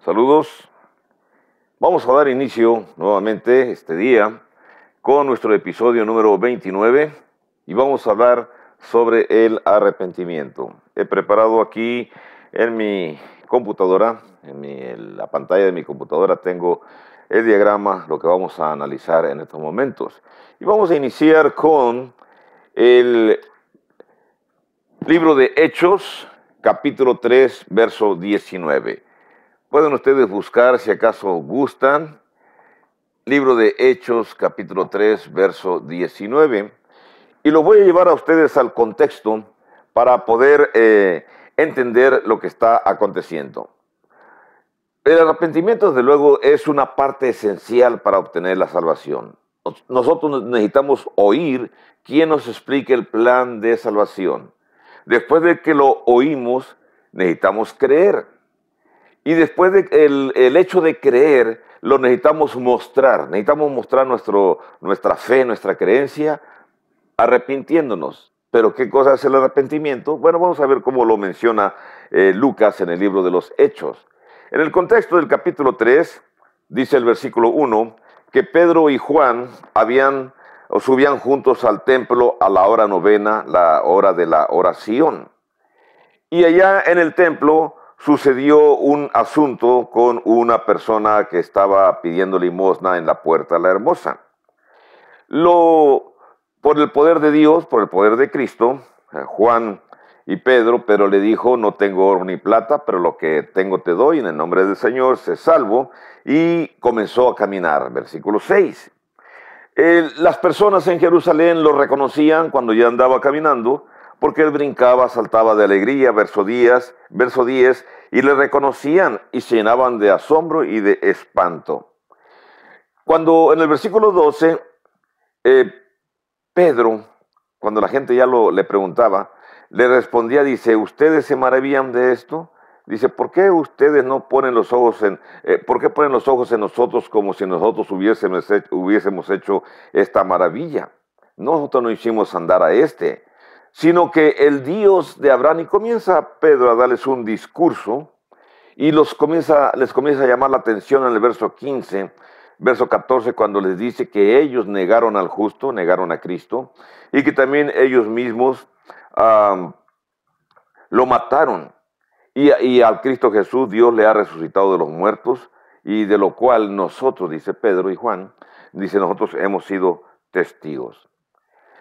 Saludos. Vamos a dar inicio nuevamente este día con nuestro episodio número 29 y vamos a hablar sobre el arrepentimiento. He preparado aquí en mi computadora, en la pantalla de mi computadora tengo el diagrama, lo que vamos a analizar en estos momentos. Y vamos a iniciar con el libro de Hechos, capítulo 3, verso 19. Pueden ustedes buscar, si acaso gustan, libro de Hechos, capítulo 3, verso 19. Y lo voy a llevar a ustedes al contexto para poder entender lo que está aconteciendo. El arrepentimiento, desde luego, es una parte esencial para obtener la salvación. Nosotros necesitamos oír quién nos explique el plan de salvación. Después de que lo oímos, necesitamos creer. Y después de el hecho de creer, lo necesitamos mostrar. Necesitamos mostrar nuestra fe, nuestra creencia, arrepintiéndonos. Pero ¿qué cosa es el arrepentimiento? Bueno, vamos a ver cómo lo menciona Lucas en el libro de los Hechos. En el contexto del capítulo 3, dice el versículo 1, que Pedro y Juan subían juntos al templo a la hora novena, la hora de la oración. Y allá en el templo sucedió un asunto con una persona que estaba pidiendo limosna en la puerta la hermosa. Por el poder de Dios, por el poder de Cristo, Juan y Pedro le dijo, no tengo oro ni plata, pero lo que tengo te doy, en el nombre del Señor, sé salvo, y comenzó a caminar. Versículo 6. Las personas en Jerusalén lo reconocían cuando ya andaba caminando, porque él brincaba, saltaba de alegría, verso 10, y le reconocían y se llenaban de asombro y de espanto. Cuando en el versículo 12, Pedro, cuando la gente ya le preguntaba, le respondía, dice, ¿ustedes se maravillan de esto? Dice, ¿por qué ustedes no ponen los ojos ¿por qué ponen los ojos en nosotros como si nosotros hubiésemos hecho esta maravilla? Nosotros no hicimos andar a sino que el Dios de Abraham, y comienza Pedro a darles un discurso, y les comienza a llamar la atención en el verso 15, verso 14, cuando les dice que ellos negaron al justo, negaron a Cristo, y que también ellos mismos lo mataron. Y al Cristo Jesús Dios le ha resucitado de los muertos, y de lo cual nosotros, dice Pedro y Juan, dice nosotros hemos sido testigos.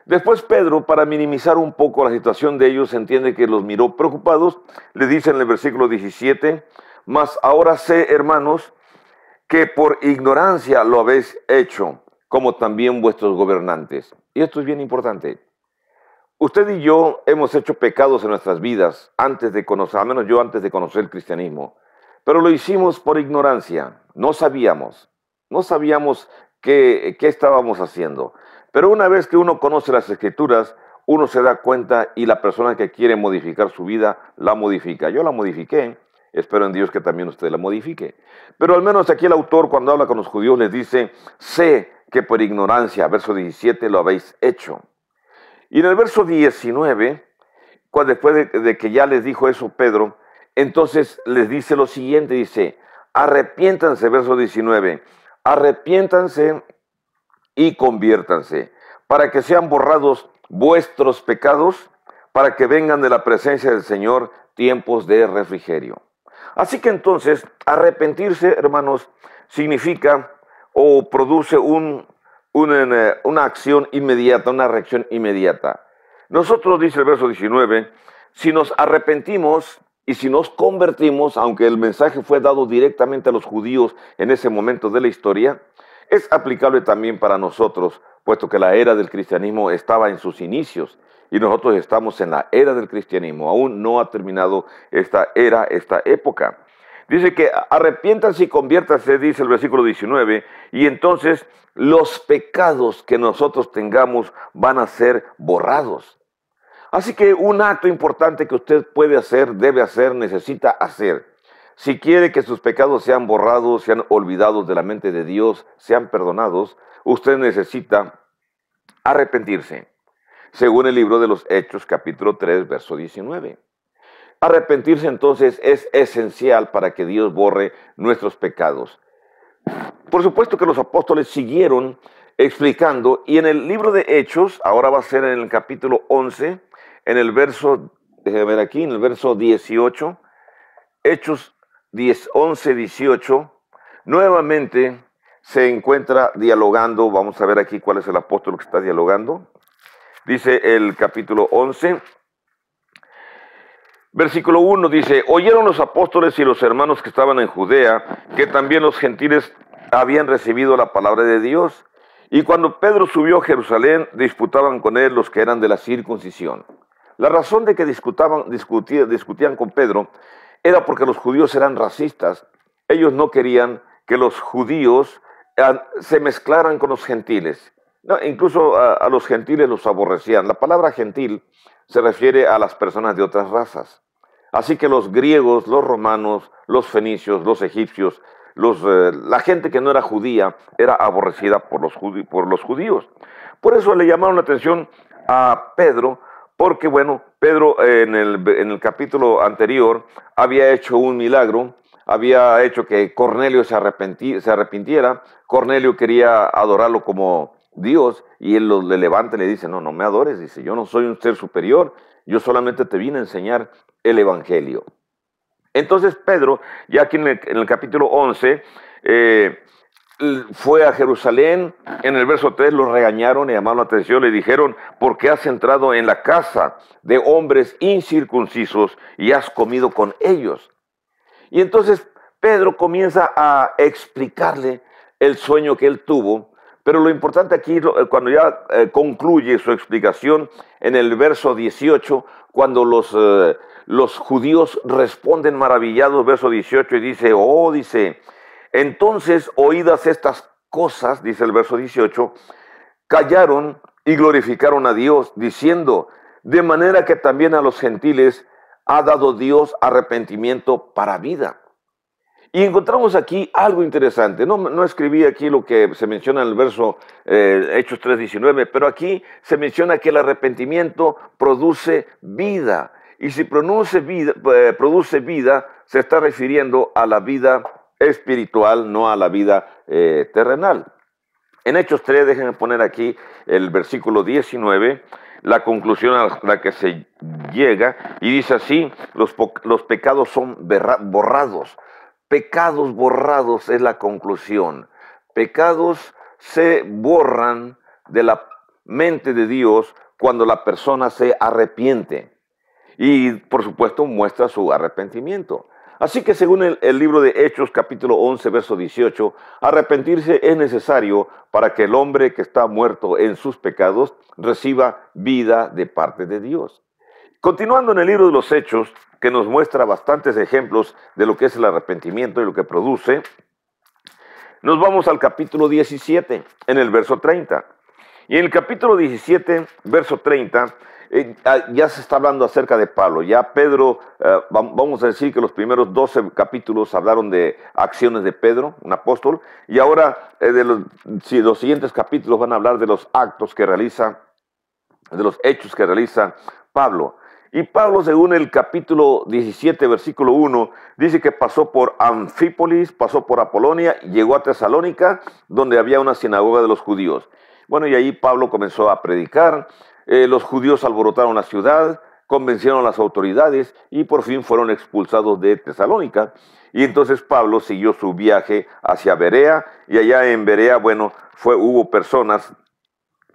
Después Pedro, para minimizar un poco la situación de ellos, entiende que los miró preocupados, le dice en el versículo 17, mas ahora sé, hermanos, que por ignorancia lo habéis hecho, como también vuestros gobernantes. Y esto es bien importante. Usted y yo hemos hecho pecados en nuestras vidas antes de conocer, al menos yo antes de conocer el cristianismo, pero lo hicimos por ignorancia, no sabíamos qué estábamos haciendo. Pero una vez que uno conoce las Escrituras, uno se da cuenta y la persona que quiere modificar su vida, la modifica. Yo la modifiqué, espero en Dios que también usted la modifique. Pero al menos aquí el autor cuando habla con los judíos les dice, sé que por ignorancia, verso 17, lo habéis hecho. Y en el verso 19, después de que ya les dijo eso Pedro, entonces les dice lo siguiente, dice, arrepiéntanse, verso 19, arrepiéntanse y conviértanse, para que sean borrados vuestros pecados, para que vengan de la presencia del Señor tiempos de refrigerio. Así que entonces, arrepentirse, hermanos, significa o produce una acción inmediata, una reacción inmediata. Nosotros, dice el verso 19, si nos arrepentimos y si nos convertimos, aunque el mensaje fue dado directamente a los judíos en ese momento de la historia, es aplicable también para nosotros, puesto que la era del cristianismo estaba en sus inicios y nosotros estamos en la era del cristianismo. Aún no ha terminado esta era, esta época. Dice que arrepiéntanse y conviértanse, dice el versículo 19, y entonces los pecados que nosotros tengamos van a ser borrados. Así que un acto importante que usted puede hacer, debe hacer, necesita hacer. Si quiere que sus pecados sean borrados, sean olvidados de la mente de Dios, sean perdonados, usted necesita arrepentirse, según el libro de los Hechos, capítulo 3, verso 19. Arrepentirse entonces es esencial para que Dios borre nuestros pecados. Por supuesto que los apóstoles siguieron explicando, y en el libro de Hechos, ahora va a ser en el capítulo 11, en el verso, déjenme ver aquí, en el verso 18, Hechos 10, 11, 18, nuevamente se encuentra dialogando. Vamos a ver aquí cuál es el apóstol que está dialogando. Dice el capítulo 11, versículo 1, dice: oyeron los apóstoles y los hermanos que estaban en Judea, que también los gentiles habían recibido la palabra de Dios. Y cuando Pedro subió a Jerusalén, disputaban con él los que eran de la circuncisión. La razón de que discutían con Pedro era porque los judíos eran racistas. Ellos no querían que los judíos se mezclaran con los gentiles. No, incluso a los gentiles los aborrecían. La palabra gentil se refiere a las personas de otras razas. Así que los griegos, los romanos, los fenicios, los egipcios, la gente que no era judía era aborrecida por los judíos. Por eso le llamaron la atención a Pedro, porque bueno, Pedro en el capítulo anterior había hecho un milagro, había hecho que Cornelio se arrepintiera. Cornelio quería adorarlo como Dios, y él le levanta y le dice: no, no me adores, dice, yo no soy un ser superior, yo solamente te vine a enseñar el evangelio. Entonces Pedro, ya aquí en el capítulo 11, fue a Jerusalén. En el verso 3 los regañaron, le llamaron la atención, le dijeron: ¿por qué has entrado en la casa de hombres incircuncisos y has comido con ellos? Y entonces Pedro comienza a explicarle el sueño que él tuvo, pero lo importante aquí, cuando ya concluye su explicación, en el verso 18, cuando los judíos responden maravillados, verso 18, y dice, entonces, oídas estas cosas, dice el verso 18, callaron y glorificaron a Dios, diciendo: de manera que también a los gentiles ha dado Dios arrepentimiento para vida. Y encontramos aquí algo interesante. No escribí aquí lo que se menciona en el verso Hechos 3:19, pero aquí se menciona que el arrepentimiento produce vida. Y si produce vida, se está refiriendo a la vida espiritual, no a la vida terrenal. En Hechos 3, déjenme poner aquí el versículo 19, la conclusión a la que se llega, y dice así: los pecados son borrados. Pecados borrados es la conclusión. Pecados se borran de la mente de Dios cuando la persona se arrepiente. Y por supuesto muestra su arrepentimiento. Así que según el libro de Hechos, capítulo 11, verso 18, arrepentirse es necesario para que el hombre que está muerto en sus pecados reciba vida de parte de Dios. Continuando en el libro de los Hechos, que nos muestra bastantes ejemplos de lo que es el arrepentimiento y lo que produce, nos vamos al capítulo 17, en el verso 30. Y en el capítulo 17, verso 30, ya se está hablando acerca de Pablo. Ya Pedro, vamos a decir que los primeros 12 capítulos hablaron de acciones de Pedro, un apóstol, y ahora los siguientes capítulos van a hablar de los actos que realiza, de los hechos que realiza Pablo. Y Pablo, según el capítulo 17, versículo 1, dice que pasó por Anfípolis, pasó por Apolonia, llegó a Tesalónica, donde había una sinagoga de los judíos. Bueno, y ahí Pablo comenzó a predicar. Los judíos alborotaron la ciudad, convencieron a las autoridades y por fin fueron expulsados de Tesalónica. Y entonces Pablo siguió su viaje hacia Berea, y allá en Berea, bueno, hubo personas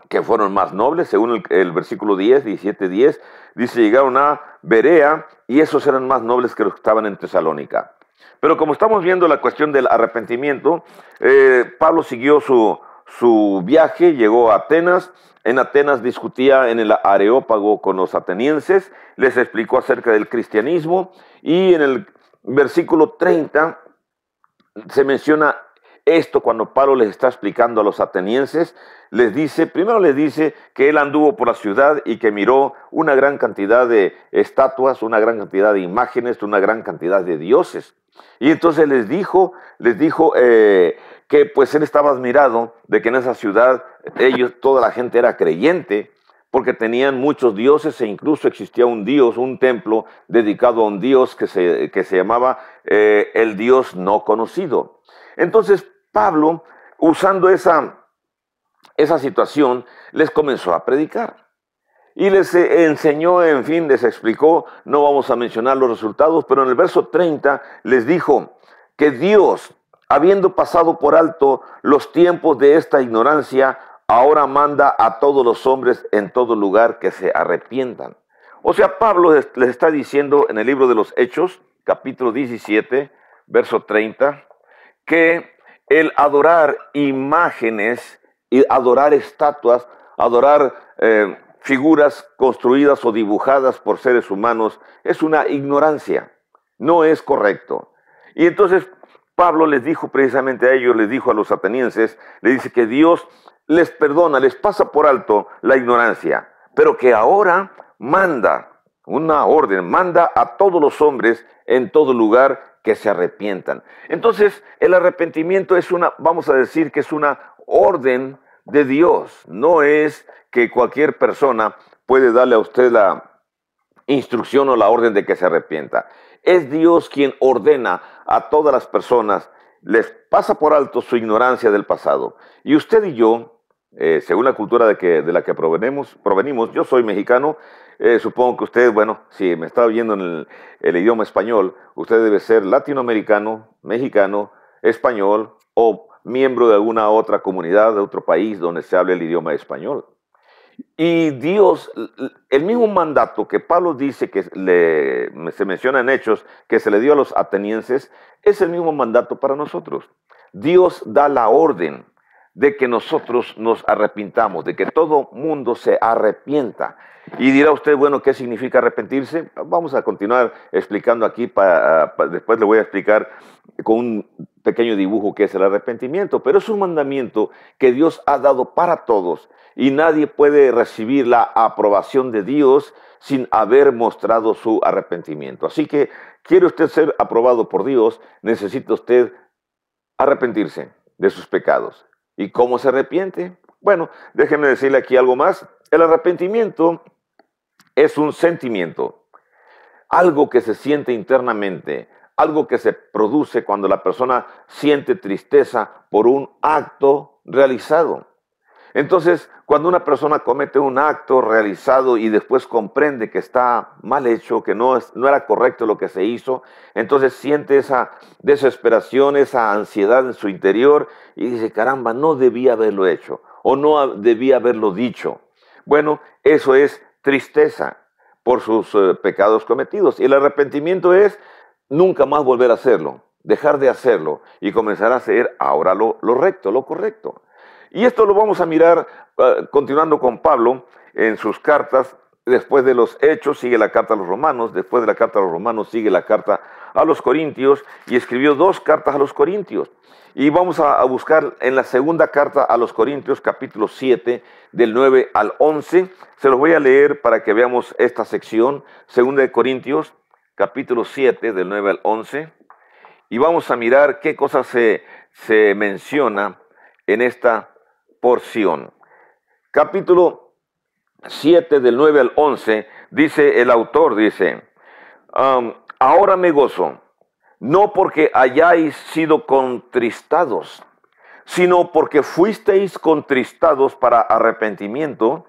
que fueron más nobles, según el versículo 17:10, dice: llegaron a Berea y esos eran más nobles que los que estaban en Tesalónica. Pero como estamos viendo la cuestión del arrepentimiento, Pablo siguió su viaje, llegó a Atenas. En Atenas discutía en el Areópago con los atenienses, les explicó acerca del cristianismo, y en el versículo 30 se menciona esto cuando Pablo les está explicando a los atenienses. Primero les dice que él anduvo por la ciudad y que miró una gran cantidad de estatuas, una gran cantidad de imágenes, una gran cantidad de dioses. Y entonces les dijo que pues él estaba admirado de que en esa ciudad toda la gente era creyente, porque tenían muchos dioses e incluso existía un dios, un templo dedicado a un dios que se llamaba el Dios no conocido. Entonces Pablo, usando esa situación, les comenzó a predicar. Y les enseñó, en fin, les explicó, no vamos a mencionar los resultados, pero en el verso 30 les dijo que Dios, habiendo pasado por alto los tiempos de esta ignorancia, ahora manda a todos los hombres en todo lugar que se arrepientan. O sea, Pablo les está diciendo en el libro de los Hechos, capítulo 17, verso 30, que el adorar imágenes y adorar estatuas, adorar figuras construidas o dibujadas por seres humanos es una ignorancia, no es correcto. Y entonces Pablo les dijo precisamente a ellos, les dijo a los atenienses, les dice que Dios les perdona, les pasa por alto la ignorancia, pero que ahora manda una orden, manda a todos los hombres en todo lugar que se arrepientan. Entonces el arrepentimiento es vamos a decir que es una orden de Dios, no es que cualquier persona puede darle a usted la instrucción o la orden de que se arrepienta. Es Dios quien ordena a todas las personas, les pasa por alto su ignorancia del pasado. Y usted y yo, según la cultura de la que provenimos, yo soy mexicano, supongo que usted, bueno, si me está oyendo en el idioma español, usted debe ser latinoamericano, mexicano, español o miembro de alguna otra comunidad de otro país donde se hable el idioma español. Y Dios, el mismo mandato que Pablo dice que se menciona en Hechos, que se le dio a los atenienses, es el mismo mandato para nosotros. Dios da la orden de que nosotros nos arrepintamos, de que todo mundo se arrepienta. Y dirá usted, bueno, ¿qué significa arrepentirse? Vamos a continuar explicando aquí, después le voy a explicar con un pequeño dibujo qué es el arrepentimiento, pero es un mandamiento que Dios ha dado para todos y nadie puede recibir la aprobación de Dios sin haber mostrado su arrepentimiento. Así que, ¿quiere usted ser aprobado por Dios? Necesita usted arrepentirse de sus pecados. ¿Y cómo se arrepiente? Bueno, déjeme decirle aquí algo más. El arrepentimiento es un sentimiento, algo que se siente internamente, algo que se produce cuando la persona siente tristeza por un acto realizado. Entonces, cuando una persona comete un acto realizado y después comprende que está mal hecho, que no era correcto lo que se hizo, entonces siente esa desesperación, esa ansiedad en su interior y dice, caramba, no debía haberlo hecho o no debía haberlo dicho. Bueno, eso es tristeza por sus pecados cometidos. Y el arrepentimiento es nunca más volver a hacerlo, dejar de hacerlo y comenzar a hacer ahora lo recto, lo correcto. Y esto lo vamos a mirar continuando con Pablo en sus cartas. Después de los Hechos sigue la carta a los Romanos, después de la carta a los Romanos sigue la carta a los Corintios y escribió 2 cartas a los Corintios. Y vamos a buscar en la segunda carta a los Corintios, capítulo 7, del 9 al 11. Se los voy a leer para que veamos esta sección, segunda de Corintios, capítulo 7, del 9 al 11. Y vamos a mirar qué cosas se menciona en esta porción. Capítulo 7 del 9 al 11, dice el autor, dice, ahora me gozo, no porque hayáis sido contristados, sino porque fuisteis contristados para arrepentimiento,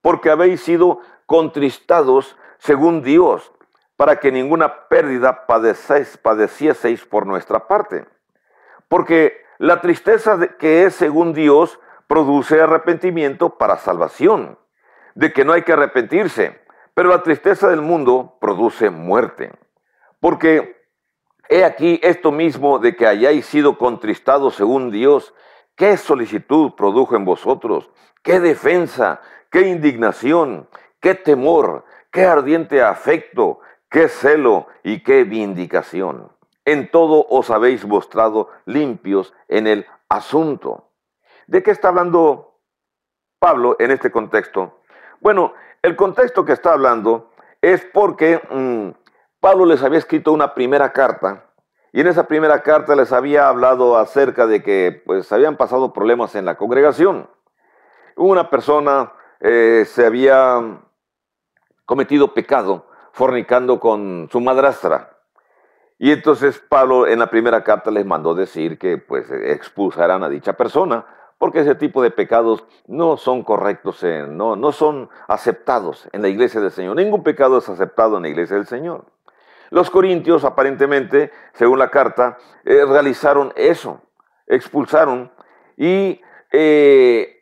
porque habéis sido contristados según Dios, para que ninguna pérdida padecieseis por nuestra parte. Porque la tristeza que es según Dios produce arrepentimiento para salvación, de que no hay que arrepentirse, pero la tristeza del mundo produce muerte. Porque he aquí esto mismo de que hayáis sido contristados según Dios, qué solicitud produjo en vosotros, qué defensa, qué indignación, qué temor, qué ardiente afecto, qué celo y qué vindicación. En todo os habéis mostrado limpios en el asunto. ¿De qué está hablando Pablo en este contexto? Bueno, el contexto que está hablando es porque Pablo les había escrito una primera carta y en esa primera carta les había hablado acerca de que pues habían pasado problemas en la congregación. Una persona se había cometido pecado fornicando con su madrastra. Y entonces Pablo en la primera carta les mandó decir que pues expulsaran a dicha persona, porque ese tipo de pecados no son correctos, no son aceptados en la iglesia del Señor. Ningún pecado es aceptado en la iglesia del Señor. Los corintios, aparentemente, según la carta, realizaron eso, expulsaron, y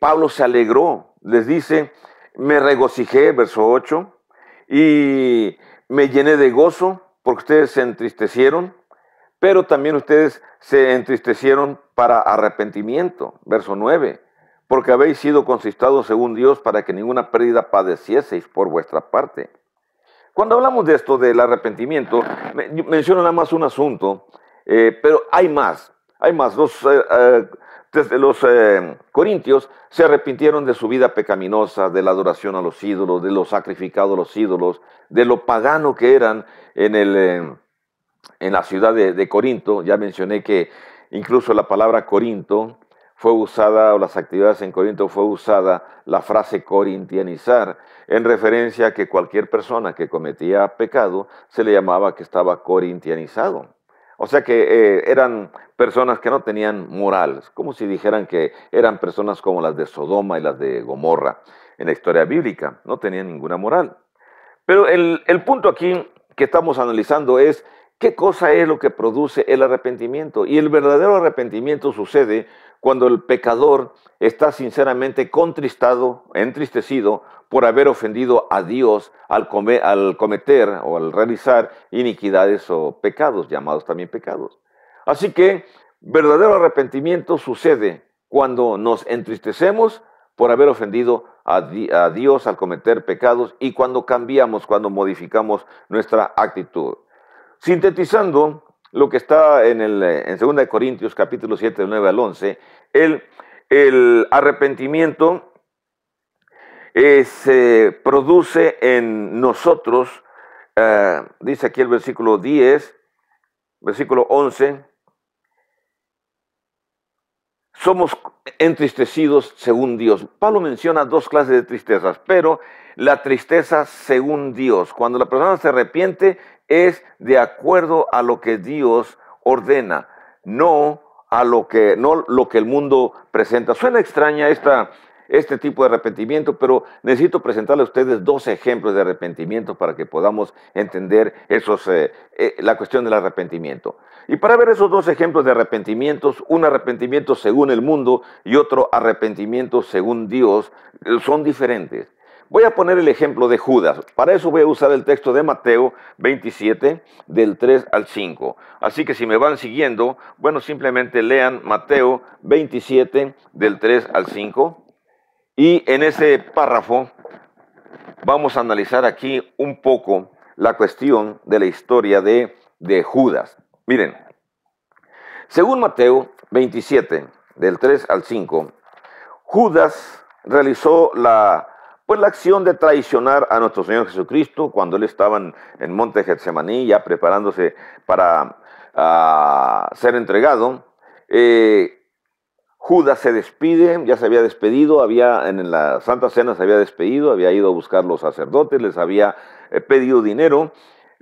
Pablo se alegró, les dice, me regocijé, verso 8, y me llené de gozo porque ustedes se entristecieron, pero también ustedes se entristecieron para arrepentimiento, verso 9, porque habéis sido consistados según Dios para que ninguna pérdida padecieseis por vuestra parte. Cuando hablamos de esto, del arrepentimiento, menciono nada más un asunto, pero hay más. Hay más. Los corintios se arrepintieron de su vida pecaminosa, de la adoración a los ídolos, de lo sacrificado a los ídolos, de lo pagano que eran en la ciudad de Corinto. Ya mencioné que incluso la palabra Corinto fue usada, o las actividades en Corinto fue usada la frase corintianizar, en referencia a que cualquier persona que cometía pecado se le llamaba que estaba corintianizado. O sea que eran personas que no tenían moral, como si dijeran que eran personas como las de Sodoma y las de Gomorra en la historia bíblica, no tenían ninguna moral. Pero el punto aquí que estamos analizando es qué cosa es lo que produce el arrepentimiento. Y el verdadero arrepentimiento sucede cuando el pecador está sinceramente contristado, entristecido por haber ofendido a Dios al cometer o al realizar iniquidades o pecados, llamados también pecados. Así que verdadero arrepentimiento sucede cuando nos entristecemos por haber ofendido a Dios al cometer pecados y cuando cambiamos, cuando modificamos nuestra actitud. Sintetizando lo que está en 2 Corintios capítulo 7, del 9 al 11, el arrepentimiento se produce en nosotros, dice aquí el versículo 10, versículo 11, somos entristecidos según Dios. Pablo menciona dos clases de tristezas, pero la tristeza según Dios, cuando la persona se arrepiente, es de acuerdo a lo que Dios ordena, no lo que el mundo presenta. Suena extraña este tipo de arrepentimiento, pero necesito presentarle a ustedes dos ejemplos de arrepentimiento para que podamos entender la cuestión del arrepentimiento. Y para ver esos dos ejemplos de arrepentimientos, un arrepentimiento según el mundo y otro arrepentimiento según Dios, son diferentes. Voy a poner el ejemplo de Judas. Para eso voy a usar el texto de Mateo 27, del 3 al 5. Así que si me van siguiendo, bueno, simplemente lean Mateo 27, del 3 al 5. Y en ese párrafo vamos a analizar aquí un poco la cuestión de la historia de Judas. Miren, según Mateo 27, del 3 al 5, Judas realizó la acción de traicionar a nuestro Señor Jesucristo cuando Él estaba en Monte Getsemaní, ya preparándose para ser entregado. Judas se despide, ya se había despedido, en la Santa Cena se había despedido, había ido a buscar los sacerdotes, les había pedido dinero.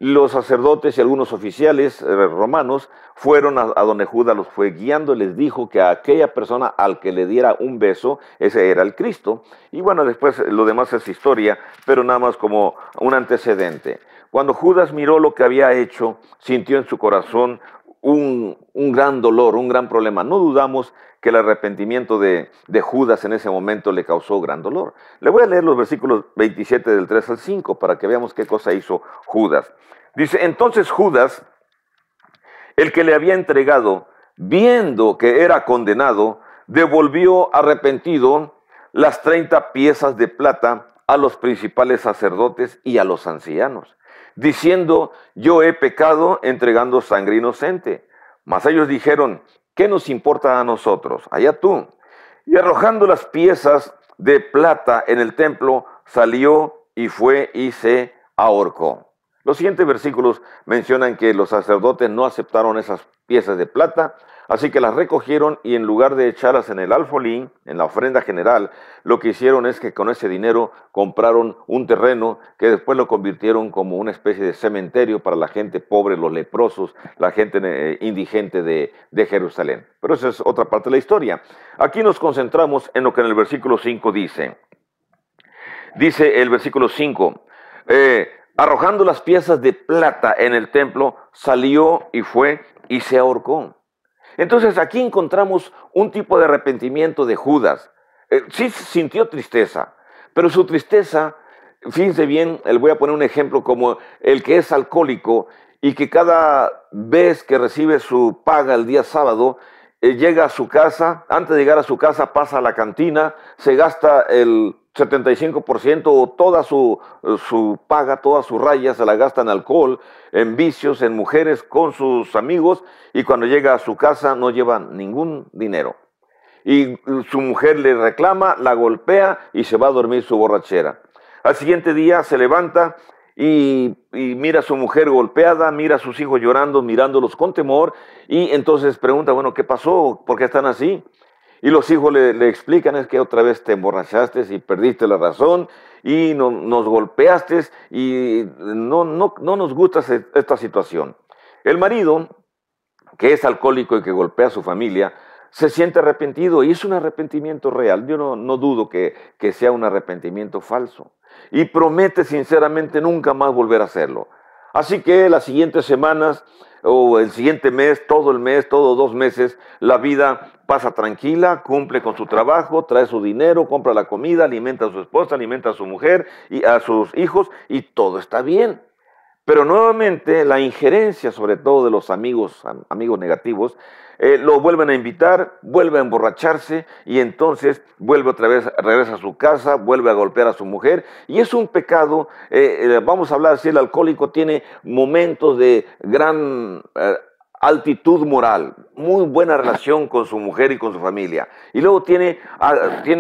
Los sacerdotes y algunos oficiales romanos fueron a donde Judas los fue guiando, les dijo que a aquella persona al que le diera un beso, ese era el Cristo. Y bueno, después lo demás es historia, pero nada más como un antecedente. Cuando Judas miró lo que había hecho, sintió en su corazón un gran dolor, un gran problema. No dudamos que el arrepentimiento de Judas en ese momento le causó gran dolor. Le voy a leer los versículos 27 del 3 al 5 para que veamos qué cosa hizo Judas. Dice, entonces Judas, el que le había entregado, viendo que era condenado, devolvió arrepentido las 30 piezas de plata a los principales sacerdotes y a los ancianos, diciendo, yo he pecado entregando sangre inocente. Mas ellos dijeron, ¿qué nos importa a nosotros? Allá tú. Y arrojando las piezas de plata en el templo, salió y fue y se ahorcó. Los siguientes versículos mencionan que los sacerdotes no aceptaron esas piezas de plata, así que las recogieron y en lugar de echarlas en el alfolí, en la ofrenda general, lo que hicieron es que con ese dinero compraron un terreno que después lo convirtieron como una especie de cementerio para la gente pobre, los leprosos, la gente indigente de Jerusalén. Pero esa es otra parte de la historia. Aquí nos concentramos en lo que en el versículo 5 dice. Dice el versículo 5, arrojando las piezas de plata en el templo, salió y fue y se ahorcó. Entonces aquí encontramos un tipo de arrepentimiento de Judas. Sí sintió tristeza, pero su tristeza, fíjense bien, le voy a poner un ejemplo como el que es alcohólico y que cada vez que recibe su paga el día sábado, llega a su casa, antes de llegar a su casa pasa a la cantina, se gasta el 75% o toda su paga, toda su raya se la gasta en alcohol, en vicios, en mujeres, con sus amigos, y cuando llega a su casa no lleva ningún dinero. Y su mujer le reclama, la golpea y se va a dormir su borrachera. Al siguiente día se levanta y mira a su mujer golpeada, mira a sus hijos llorando, mirándolos con temor, y entonces pregunta, bueno, ¿qué pasó? ¿Por qué están así? Y los hijos le explican, es que otra vez te emborrachaste y perdiste la razón y nos golpeaste y no nos gusta esta situación. El marido, que es alcohólico y que golpea a su familia, se siente arrepentido y es un arrepentimiento real. Yo no dudo que sea un arrepentimiento falso. Y promete sinceramente nunca más volver a hacerlo. Así que las siguientes semanas o el siguiente mes, todos 2 meses, la vida pasa tranquila, cumple con su trabajo, trae su dinero, compra la comida, alimenta a su esposa, alimenta a su mujer y a sus hijos y todo está bien. Pero nuevamente la injerencia, sobre todo de los amigos negativos, lo vuelven a invitar, vuelve a emborracharse y entonces vuelve otra vez, regresa a su casa, vuelve a golpear a su mujer y es un pecado. Vamos a hablar si el alcohólico tiene momentos de gran altitud moral, muy buena relación con su mujer y con su familia. Y luego tiene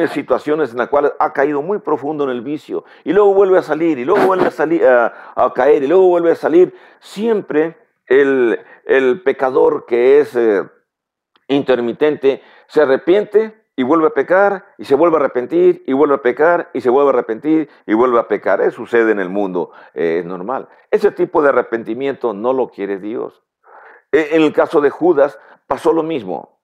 situaciones en las cuales ha caído muy profundo en el vicio. Y luego vuelve a salir, y luego vuelve a caer, y luego vuelve a salir. Siempre el pecador que es intermitente se arrepiente y vuelve a pecar, y se vuelve a arrepentir, y vuelve a pecar, y se vuelve a arrepentir, y vuelve a pecar. Eso sucede en el mundo, es normal. Ese tipo de arrepentimiento no lo quiere Dios. En el caso de Judas pasó lo mismo.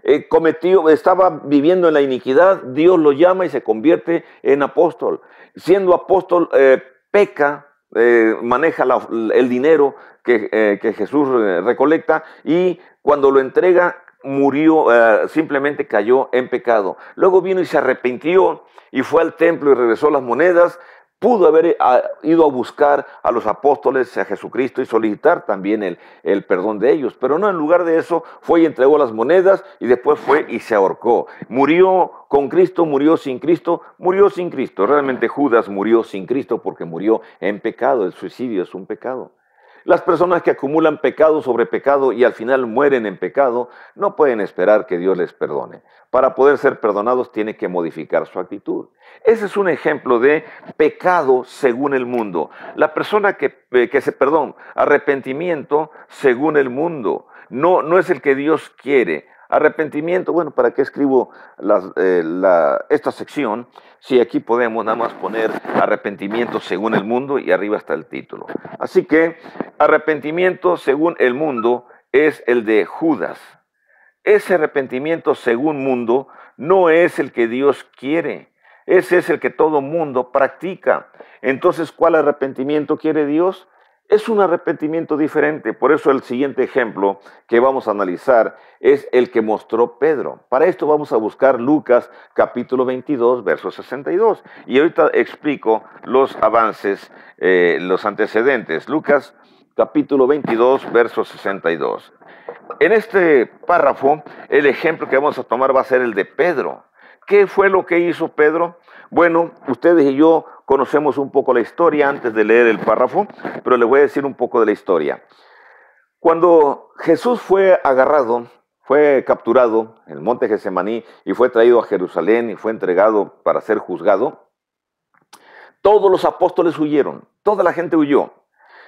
Estaba viviendo en la iniquidad, Dios lo llama y se convierte en apóstol. Siendo apóstol, peca, maneja el dinero que Jesús recolecta y cuando lo entrega murió, simplemente cayó en pecado. Luego vino y se arrepintió y fue al templo y regresó las monedas. Pudo haber ido a buscar a los apóstoles, a Jesucristo y solicitar también el perdón de ellos. Pero no, en lugar de eso fue y entregó las monedas y después fue y se ahorcó. Murió con Cristo, murió sin Cristo, murió sin Cristo. Realmente Judas murió sin Cristo porque murió en pecado. El suicidio es un pecado. Las personas que acumulan pecado sobre pecado y al final mueren en pecado no pueden esperar que Dios les perdone. Para poder ser perdonados tiene que modificar su actitud. Ese es un ejemplo de pecado según el mundo. La persona arrepentimiento según el mundo. No es el que Dios quiere. Arrepentimiento, bueno, ¿para qué escribo esta sección? Si aquí podemos nada más poner arrepentimiento según el mundo y arriba está el título. Así que arrepentimiento según el mundo es el de Judas. Ese arrepentimiento según mundo no es el que Dios quiere. Ese es el que todo mundo practica. Entonces, ¿cuál arrepentimiento quiere Dios? Es un arrepentimiento diferente. Por eso el siguiente ejemplo que vamos a analizar es el que mostró Pedro. Para esto vamos a buscar Lucas capítulo 22, verso 62. Y ahorita explico los avances, los antecedentes. Lucas capítulo 22, verso 62. En este párrafo, el ejemplo que vamos a tomar va a ser el de Pedro. ¿Qué fue lo que hizo Pedro? Bueno, ustedes y yo conocemos un poco la historia antes de leer el párrafo, pero les voy a decir un poco de la historia. Cuando Jesús fue agarrado, fue capturado en el monte Getsemaní y fue traído a Jerusalén y fue entregado para ser juzgado, todos los apóstoles huyeron, toda la gente huyó.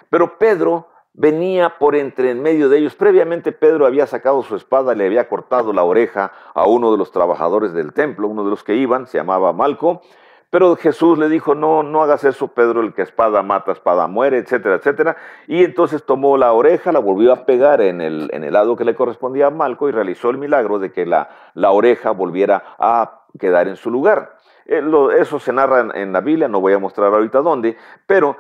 Pero Pedro venía por entre en medio de ellos. Previamente Pedro había sacado su espada, le había cortado la oreja a uno de los trabajadores del templo, uno de los que iban, se llamaba Malco. Pero Jesús le dijo, no, no hagas eso, Pedro, el que espada mata, espada muere, etcétera, etcétera. Y entonces tomó la oreja, la volvió a pegar en el lado que le correspondía a Malco y realizó el milagro de que la oreja volviera a quedar en su lugar. Eso se narra en la Biblia, no voy a mostrar ahorita dónde, pero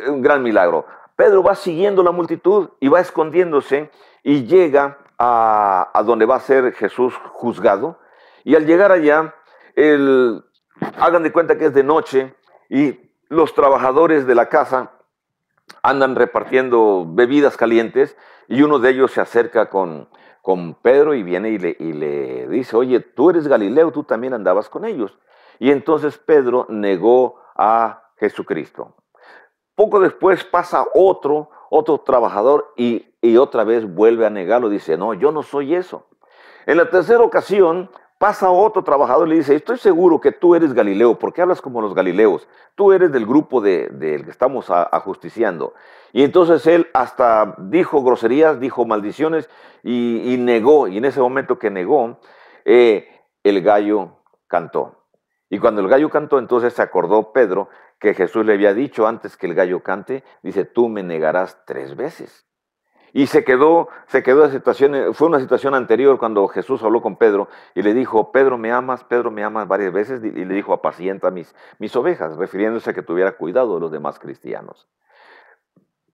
un gran milagro. Pedro va siguiendo la multitud y va escondiéndose y llega a donde va a ser Jesús juzgado. Y al llegar allá, hagan de cuenta que es de noche y los trabajadores de la casa andan repartiendo bebidas calientes y uno de ellos se acerca con Pedro y viene y le dice, oye, tú eres Galileo, tú también andabas con ellos. Y entonces Pedro negó a Jesucristo. Poco después pasa otro trabajador y otra vez vuelve a negarlo, dice, no, yo no soy eso. En la tercera ocasión pasa otro trabajador y le dice, estoy seguro que tú eres Galileo, porque hablas como los galileos, tú eres del grupo del que estamos ajusticiando. Y entonces él hasta dijo groserías, dijo maldiciones y negó, y en ese momento que negó, el gallo cantó. Y cuando el gallo cantó, entonces se acordó Pedro que Jesús le había dicho antes que el gallo cante, dice, tú me negarás 3 veces. Y se quedó la situación, fue una situación anterior cuando Jesús habló con Pedro y le dijo, Pedro me amas varias veces, y le dijo, apacienta mis ovejas, refiriéndose a que tuviera cuidado de los demás cristianos.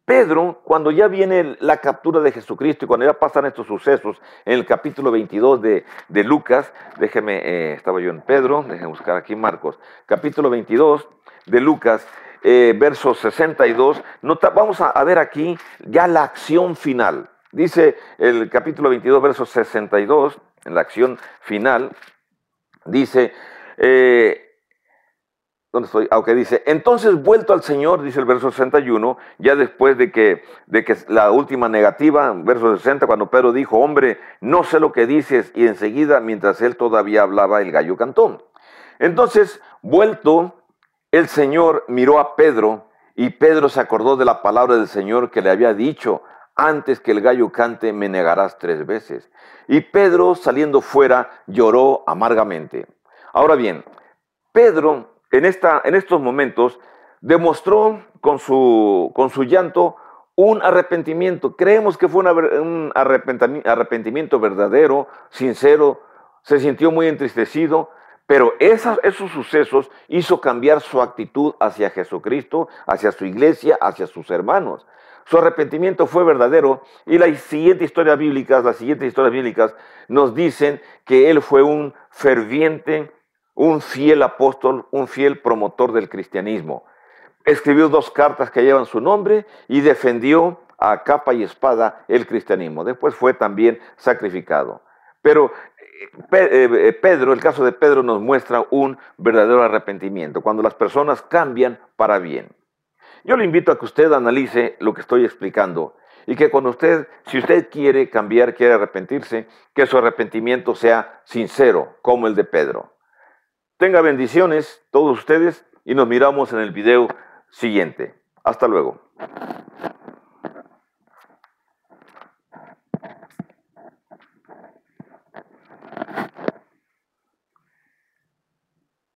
Pedro, cuando ya viene la captura de Jesucristo y cuando ya pasan estos sucesos, en el capítulo 22 de Lucas, estaba yo en Pedro, déjenme buscar aquí Marcos, capítulo 22 de Lucas, verso 62, vamos a ver aquí ya la acción final. Dice el capítulo 22, verso 62, en la acción final, dice, ¿dónde estoy? Aunque dice, entonces vuelto al Señor, dice el verso 61, ya después de que la última negativa, verso 60, cuando Pedro dijo, hombre, no sé lo que dices, y enseguida, mientras él todavía hablaba, el gallo cantó. Entonces, vuelto, el Señor miró a Pedro, y Pedro se acordó de la palabra del Señor que le había dicho, antes que el gallo cante, me negarás 3 veces. Y Pedro, saliendo fuera, lloró amargamente. Ahora bien, Pedro, en estos momentos, demostró con su llanto un arrepentimiento. Creemos que fue un arrepentimiento verdadero, sincero, se sintió muy entristecido, pero esos sucesos hizo cambiar su actitud hacia Jesucristo, hacia su iglesia, hacia sus hermanos. Su arrepentimiento fue verdadero y las siguientes historias bíblicas nos dicen que él fue un ferviente, un fiel apóstol, un fiel promotor del cristianismo. Escribió 2 cartas que llevan su nombre y defendió a capa y espada el cristianismo. Después fue también sacrificado. Pero el caso de Pedro nos muestra un verdadero arrepentimiento, cuando las personas cambian para bien. Yo le invito a que usted analice lo que estoy explicando y que si usted quiere cambiar, quiere arrepentirse, que su arrepentimiento sea sincero, como el de Pedro. Tenga bendiciones todos ustedes y nos miramos en el video siguiente. Hasta luego.